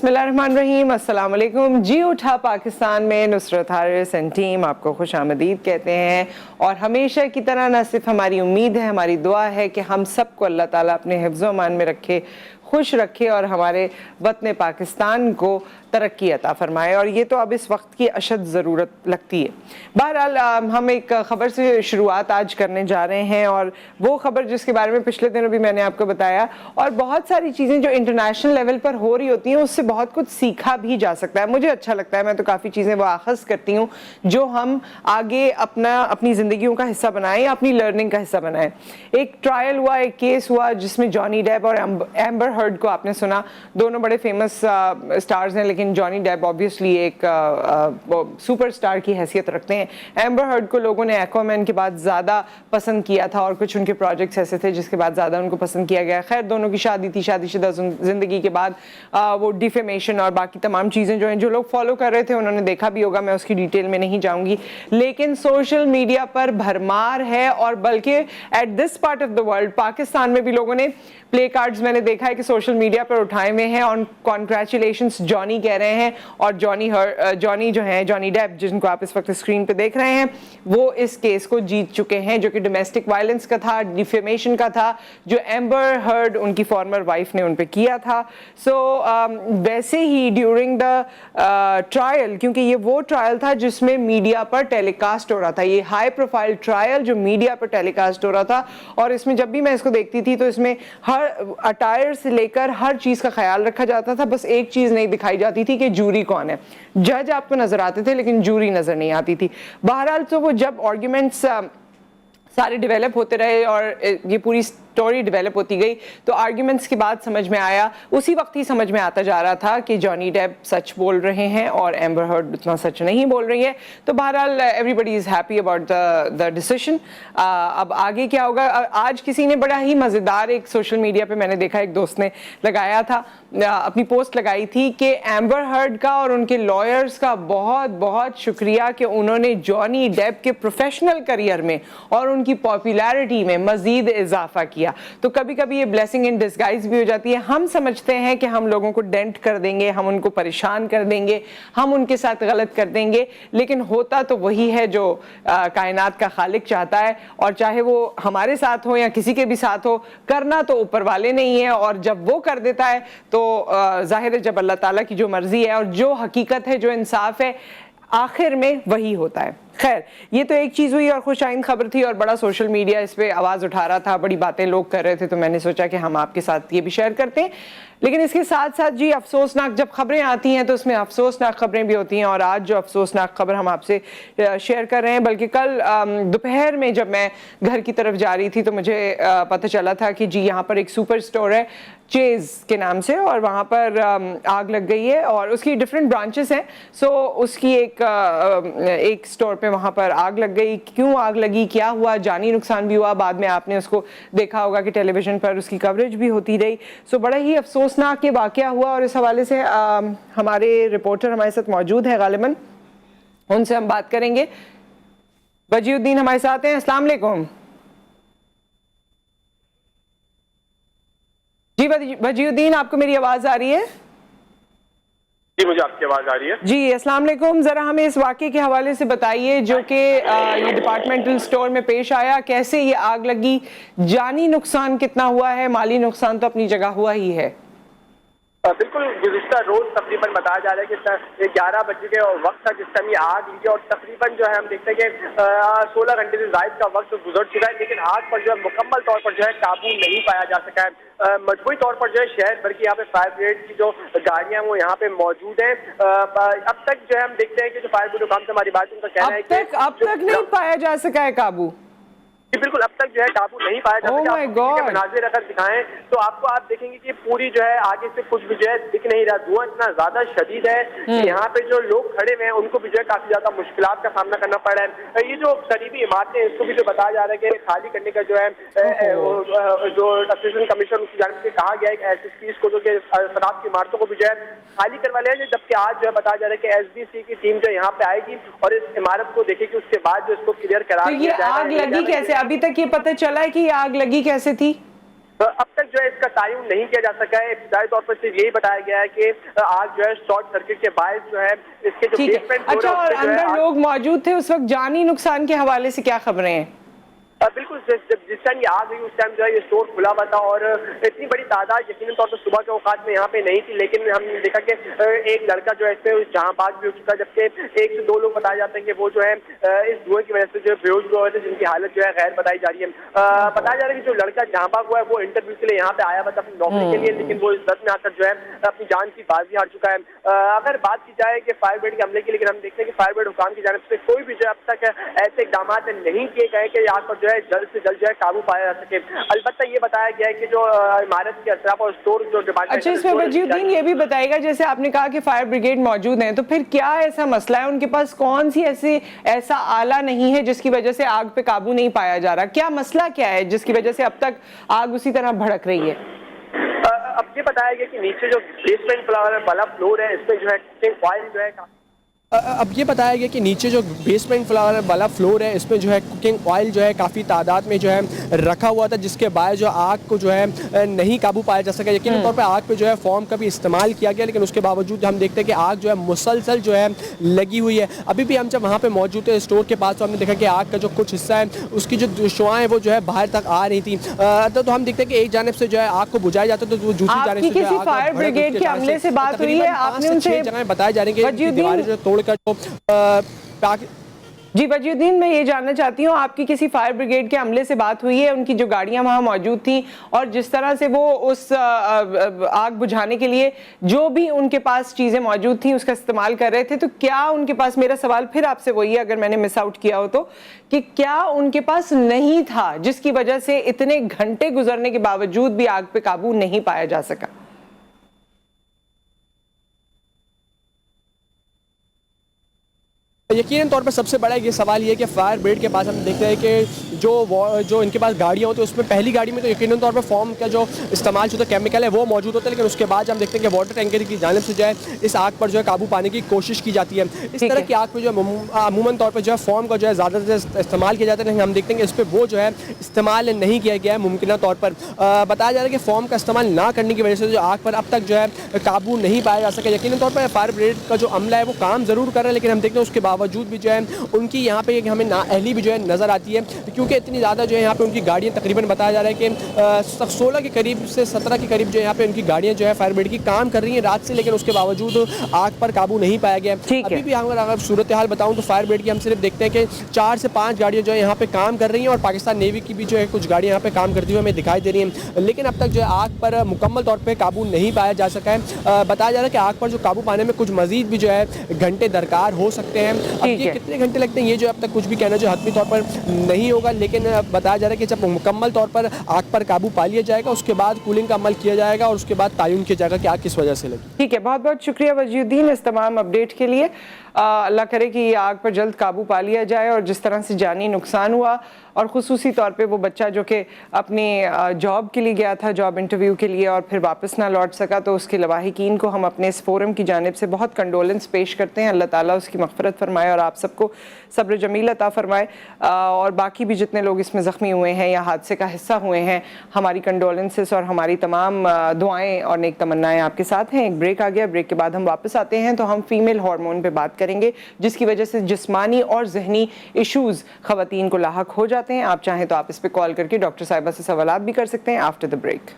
बिस्मिल्लाहिर्रहमानिर्रहीम, अस्सलाम वालेकुम। जी उठा पाकिस्तान में नुसरत हारिस एंड टीम आपको खुश आमदीद कहते हैं। और हमेशा की तरह न सिर्फ हमारी उम्मीद है, हमारी दुआ है कि हम सबको अल्लाह ताला अपने हिफ्ज़ व अमान में रखे, खुश रखे और हमारे वतन पाकिस्तान को तरक्की अता फरमाए। और ये तो अब इस वक्त की अशद ज़रूरत लगती है। बहरहाल हम एक ख़बर से शुरुआत आज करने जा रहे हैं, और वो ख़बर जिसके बारे में पिछले दिनों भी मैंने आपको बताया, और बहुत सारी चीज़ें जो इंटरनेशनल लेवल पर हो रही होती हैं उससे बहुत कुछ सीखा भी जा सकता है। मुझे अच्छा लगता है, मैं तो काफ़ी चीज़ें वो आख़ज़ करती हूँ जो हम आगे अपनी ज़िंदगियों का हिस्सा बनाएं, अपनी लर्निंग का हिस्सा बनाएं। एक ट्रायल हुआ, एक केस हुआ जिसमें जॉनी डेप और एम्बर हर्ड को आपने सुना। दोनों बड़े फेमस स्टार्स हैं, लेकिन जॉनी डेप ऑब्वियसली एक सुपरस्टार की हैसियत रखते हैं। एम्बर हर्ड को लोगों ने एक्वामैन के बाद ज़्यादा पसंद किया था, और कुछ उनके प्रोजेक्ट्स ऐसे थे जिसके बाद ज़्यादा उनको पसंद किया गया। खैर, दोनों की शादी थी, शादीशुदा ज़िंदगी के बाद वो डिफेमेशन और बाकी तमाम चीज़ें जो हैं, जो लोग फॉलो कर रहे थे उन्होंने देखा भी होगा, मैं उसकी डिटेल में नहीं जाऊँगी। लेकिन सोशल मीडिया पर भरमार है, और बल्कि at this part of the world, Pakistan में भी लोगों ने प्ले कार्ड्स मैंने देखा है कि सोशल मीडिया पर उठाए हुए हैं, और कॉन्ग्रेचुलेशंस जॉनी कह रहे हैं। और जॉनी जो हैं, जॉनी डेप जिनको आप इस वक्त स्क्रीन पे देख रहे हैं, वो इस केस को जीत चुके हैं, जो कि डोमेस्टिक वायलेंस का था, डिफेमेशन का था, जो एम्बर हर्ड उनकी फॉर्मर वाइफ ने उन पे किया था। वैसे ही ड्यूरिंग द ट्रायल, क्योंकि ये वो ट्रायल था जिसमें मीडिया पर टेलीकास्ट हो रहा था, ये हाई प्रोफाइल ट्रायल जो मीडिया पर टेलीकास्ट हो रहा था, और इसमें जब भी मैं इसको देखती थी तो इसमें हर अटायर से लेकर हर चीज़ का ख्याल रखा जाता था। बस एक चीज़ नहीं दिखाई जाती थी कि जूरी कौन है। जज आपको नजर आते थे लेकिन जूरी नजर नहीं आती थी। बहरहाल तो वो जब आर्ग्यूमेंट्स सारे डेवलप होते रहे और ये पूरी स्टोरी डेवलप होती गई, तो आर्ग्यूमेंट्स के बाद समझ में आया, उसी वक्त ही समझ में आता जा रहा था कि जॉनी डेप सच बोल रहे हैं और एम्बर हर्ड उतना सच नहीं बोल रही है। तो बहरहाल everybody is happy about the decision. अब आगे क्या होगा? आज किसी ने बड़ा ही मज़ेदार एक सोशल मीडिया पे मैंने देखा, एक दोस्त ने लगाया था, अपनी पोस्ट लगाई थी कि एम्बर हर्ड का और उनके लॉयर्स का बहुत बहुत शुक्रिया कि उन्होंने जॉनी डेप के प्रोफेशनल करियर में और उनकी पॉपुलैरिटी में मज़ीद इजाफा किया। तो कभी कभी ये ब्लेसिंग इन डिस्गाइज भी हो जाती है। हम समझते हैं कि हम लोगों को डेंट कर देंगे, हम उनको परेशान कर देंगे, हम उनके साथ गलत कर देंगे, लेकिन होता तो वही है जो कायनात का खालिक चाहता है। और चाहे वो हमारे साथ हो या किसी के भी साथ हो, करना तो ऊपर वाले नहीं है, और जब वो कर देता है तो जाहिर है जब अल्लाह ताला की जो मर्जी है और जो हकीकत है, जो इंसाफ है, आखिर में वही होता है। खैर, ये तो एक चीज़ हुई और खुशाइन खबर थी, और बड़ा सोशल मीडिया इस पे आवाज़ उठा रहा था, बड़ी बातें लोग कर रहे थे, तो मैंने सोचा कि हम आपके साथ ये भी शेयर करते हैं। लेकिन इसके साथ साथ जी, अफसोसनाक जब खबरें आती हैं तो उसमें अफसोसनाक खबरें भी होती हैं, और आज जो अफसोसनाक खबर हम आपसे शेयर कर रहे हैं, बल्कि कल दोपहर में जब मैं घर की तरफ जा रही थी तो मुझे पता चला था कि जी यहाँ पर एक सुपर स्टोर है चेज़ के नाम से, और वहाँ पर आग लग गई है, और उसकी डिफरेंट ब्रांचेस हैं। सो उसकी एक स्टोर पे वहाँ पर आग लग गई। क्यों आग लगी, क्या हुआ, जानी नुकसान भी हुआ, बाद में आपने उसको देखा होगा कि टेलीविज़न पर उसकी कवरेज भी होती रही। सो बड़ा ही अफसोसनाक ये वाक़या हुआ, और इस हवाले से हमारे रिपोर्टर हमारे साथ मौजूद है, गालिबन उनसे हम बात करेंगे। बजीउद्दीन हमारे साथ हैं। अस्सलाम वालेकुम जी। बजीउद्दीन, आपको मेरी आवाज़ आ रही है? जी, मुझे आपकी आवाज़ आ रही है। जी, अस्सलाम वालेकुम। ज़रा हमें इस वाक़े के हवाले से बताइए जो कि ये डिपार्टमेंटल स्टोर में पेश आया, कैसे ये आग लगी, जानी नुकसान कितना हुआ है, माली नुकसान तो अपनी जगह हुआ ही है। बिल्कुल, गुज़िश्ता रोज़ तकरीबन बताया जा रहा है कि 11 बजे के वक्त था जिस टाइम ये आग लगी, और तकरीबन जो है हम देखते हैं कि 16 घंटे से ज़ायद का वक्त गुजर चुका है, लेकिन आग पर जो है मुकम्मल तौर पर जो है काबू नहीं पाया जा सका है। मजबूरी तौर पर जो है शहर भर की यहाँ पे फायर ब्रिगेड की जो गाड़ियाँ वो यहाँ पे मौजूद हैं। अब तक जो है हम देखते हैं कि जो फायर ब्रिगेड काम से हमारी बात, उनका कहना है कि अब तक नहीं पाया जा सका है काबू। बिल्कुल, अब तक जो है काबू नहीं पाया जा सका। मनाजिर अगर दिखाएं तो आप देखेंगे कि पूरी जो है आगे से कुछ भी जो है दिख नहीं रहा, धुआं इतना ज्यादा शदीद है कि यहाँ पे जो लोग खड़े हुए हैं उनको भी जो है काफी ज्यादा मुश्किलात का सामना करना पड़ रहा है। ये जो करीबी इमारतें हैं इसको भी जो बताया जा रहा है कि खाली करने का जो है जो असिस्टेंट कमिश्नर उसकी जानिब से कहा गया है कि SSPs को जो कि शराब की इमारतों को भी जो है खाली करवा लिया जाए, जबकि आज जो है बताया जा रहा है कि SBC की टीम जो यहाँ पे आएगी और इस इमारत को देखेगी, उसके बाद जो इसको क्लियर करा दिया जाएगा। आग लगी कैसे? अभी तक ये पता चला है कि ये आग लगी कैसे थी? अब तक जो है इसका तयन नहीं किया जा सका है। इब्तदाई तौर पर सिर्फ यही बताया गया है कि आग जो है शॉर्ट सर्किट के बायस जो है इसके जो बेसमेंट अच्छा, और अंदर लोग मौजूद थे उस वक्त, जानी नुकसान के हवाले से क्या खबरें हैं? बिल्कुल, जिस टाइम ये आग हुई उस टाइम जो है ये स्टोर खुला हुआ था और इतनी बड़ी तादाद यकीनन तौर पर सुबह के औकात में यहाँ पे नहीं थी, लेकिन हमने देखा कि एक लड़का जो है इसमें जहांबाज भी हो चुका, जबकि 1 से 2 लोग बताए जाते हैं कि वो जो है इस धुएं की वजह से जो बेहोश हुए थे, जिनकी हालत जो है गैर बताई जा रही है। बताया जा रहा है कि जो लड़का जहांबाग हुआ है वो इंटरव्यू के लिए यहाँ पे आया हुआ था अपनी नौकरी के लिए, लेकिन वो इस दर्द में आकर जो है अपनी जान की बाजी हार चुका है। अगर बात की जाए कि फायर ब्रिगेड के हमले की, लेकिन हम देखते हैं कि फायर ब्रिगेड हुकाम की जानिब से कोई भी जो अब तक ऐसे इकदाम नहीं किए गए कि आग पर जो है जल्द से जल्द जो है काबू पाया जा सके। अलबत्ता ये बताया गया है कि जो इमारत के अतराफ और स्टोर जो डिपार्टमेंट। अच्छा, इसमें वजीउद्दीन ये भी बताएगा, जैसे आपने कहा कि फायर ब्रिगेड मौजूद है, तो फिर क्या ऐसा मसला है, उनके पास कौन सी ऐसा आला नहीं है जिसकी वजह से आग पे काबू नहीं पाया जा रहा? क्या मसला क्या है जिसकी वजह से अब तक आग उसी तरह भड़क रही है? अब ये बताया गया कि नीचे जो बेसमेंट वाला फ्लोर है इसमें जो है कुकिंग ऑयल जो है अब ये बताया गया कि नीचे जो बेसमेंट फ्लोर वाला फ्लोर है इसमें जो है कुकिंग ऑयल जो है काफ़ी तादाद में जो है रखा हुआ था, जिसके बाद जो आग को जो है नहीं काबू पाया जा सका। यकीन तौर पे आग पे जो है फोम का भी इस्तेमाल किया गया, लेकिन उसके बावजूद हम देखते हैं कि आग जो है मुसलसल जो है लगी हुई है। अभी भी हम जब वहाँ पे मौजूद थे स्टोर के पास, तो हमने देखा कि आग का जो कुछ हिस्सा है उसकी जो शुआएं वो जो है बाहर तक आ रही थी। तो हम देखते हैं कि एक जानिब से जो है आग को बुझाया जाता है तो वो दूसरी जानिब से फायर ब्रिगेड के हमले से बात हुई है, आपने उनसे जगह बताए जा रहे हैं कि दीवारें जो तोड़ जी वजीउद्दीन, मैं ये जानना चाहती हूँ, आपकी किसी फायर ब्रिगेड के अमले से बात हुई है? उनकी जो गाड़ियां वहां मौजूद थी और जिस तरह से वो उस आग बुझाने के लिए जो भी उनके पास चीजें मौजूद थी उसका इस्तेमाल कर रहे थे, तो क्या उनके पास, मेरा सवाल फिर आपसे वही है अगर मैंने मिस आउट किया हो तो, कि क्या उनके पास नहीं था जिसकी वजह से इतने घंटे गुजरने के बावजूद भी आग पे काबू नहीं पाया जा सका? यकीनन तौर पर सबसे बड़ा ये सवाल ये कि फायर ब्रिगेड के पास हम देखते हैं कि जो इनके पास गाड़ियाँ होती है उसमें पहली गाड़ी में तो यकीनन तौर पर फॉर्म का जो इस्तेमाल शुदा केमिकल है वो मौजूद होता है, लेकिन उसके बाद हम देखते हैं कि वाटर टैंकर की जानिब से जो है इस आग पर जो है काबू पाने की कोशिश की जाती है। इस तरह की आग पर जो है अमूमन तौर पर जो है फॉर्म का जो है ज़्यादा से इस्तेमाल किया जाता है, लेकिन हम देखते हैं कि इस पर वो जो है इस्तेमाल नहीं किया गया है मुमकिन तौर पर। बताया जा रहा है कि फॉर्म का इस्तेमाल ना करने की वजह से जो आग पर अब तक जो है काबू नहीं पाया जा सका। यकीनन तौर पर फायर ब्रिगेड का जो अमला है वो काम ज़रूर कर रहा है, लेकिन हम देखते हैं उसके बावजूद भी जो है उनकी यहाँ पे हमें नाअहली भी जो है नज़र आती है, क्योंकि इतनी ज़्यादा जो है यहाँ पे उनकी गाड़ियाँ तकरीबन बताया जा रहा है कि 16 के करीब से 17 के करीब जो यहाँ पे उनकी गाड़ियाँ जो है फायर ब्रिगेड की काम कर रही हैं रात से, लेकिन उसके बावजूद आग पर काबू नहीं पाया गया। अभी भी अगर सूरत हाल बताऊँ तो फायर ब्रिगेड की हम सिर्फ देखते हैं कि 4 से 5 गाड़ियाँ जो है यहाँ पे काम कर रही हैं और पाकिस्तान नेवी की भी जो है कुछ गाड़ियाँ यहाँ पे काम करती हुई हमें दिखाई दे रही हैं, लेकिन अब तक जो है आग पर मुकम्मल तौर पर काबू नहीं पाया जा सका है। बताया जा रहा है कि आग पर जो काबू पाने में कुछ मजीद भी जो है घंटे दरकार हो सकते हैं। अब ये कितने घंटे लगते हैं ये जो अब तक कुछ भी कहना जो हतमी तौर पर नहीं होगा, लेकिन बताया जा रहा है कि जब मुकम्मल तौर पर आग पर काबू पा लिया जाएगा उसके बाद कूलिंग का अमल किया जाएगा और उसके बाद तयन किया जाएगा कि आग किस वजह से लगी। ठीक है, बहुत बहुत शुक्रिया वजीउद्दीन इस तमाम अपडेट के लिए। अल्लाह करे कि ये आग पर जल्द काबू पा लिया जाए और जिस तरह से जानी नुकसान हुआ और ख़ुसूसी तौर पे वो बच्चा जो कि अपनी जॉब के लिए गया था, जॉब इंटरव्यू के लिए, और फिर वापस ना लौट सका, तो उसके लवाहिकीन को हम अपने इस फोरम की जानिब से बहुत कंडोलेंस पेश करते हैं। अल्लाह ताला उसकी मग़फ़िरत फरमाए और आप सबको सब्र जमील अता फरमाए, और बाकी भी जितने लोग इसमें ज़ख्मी हुए हैं या हादसे का हिस्सा हुए हैं, हमारी कंडोलेंसेस और हमारी तमाम दुआएँ और नेक तमन्नाएँ आपके साथ हैं। एक ब्रेक आ गया, ब्रेक के बाद हम वापस आते हैं तो हम फ़ीमेल हार्मोन पर बात करेंगे जिसकी वजह से जिस्मानी और जहनी इशूज़ ख़वातीन को लाहक हो जाते हैं। आप चाहें तो आप इस पर कॉल करके डॉक्टर साहिबा से सवालात भी कर सकते हैं आफ्टर द ब्रेक।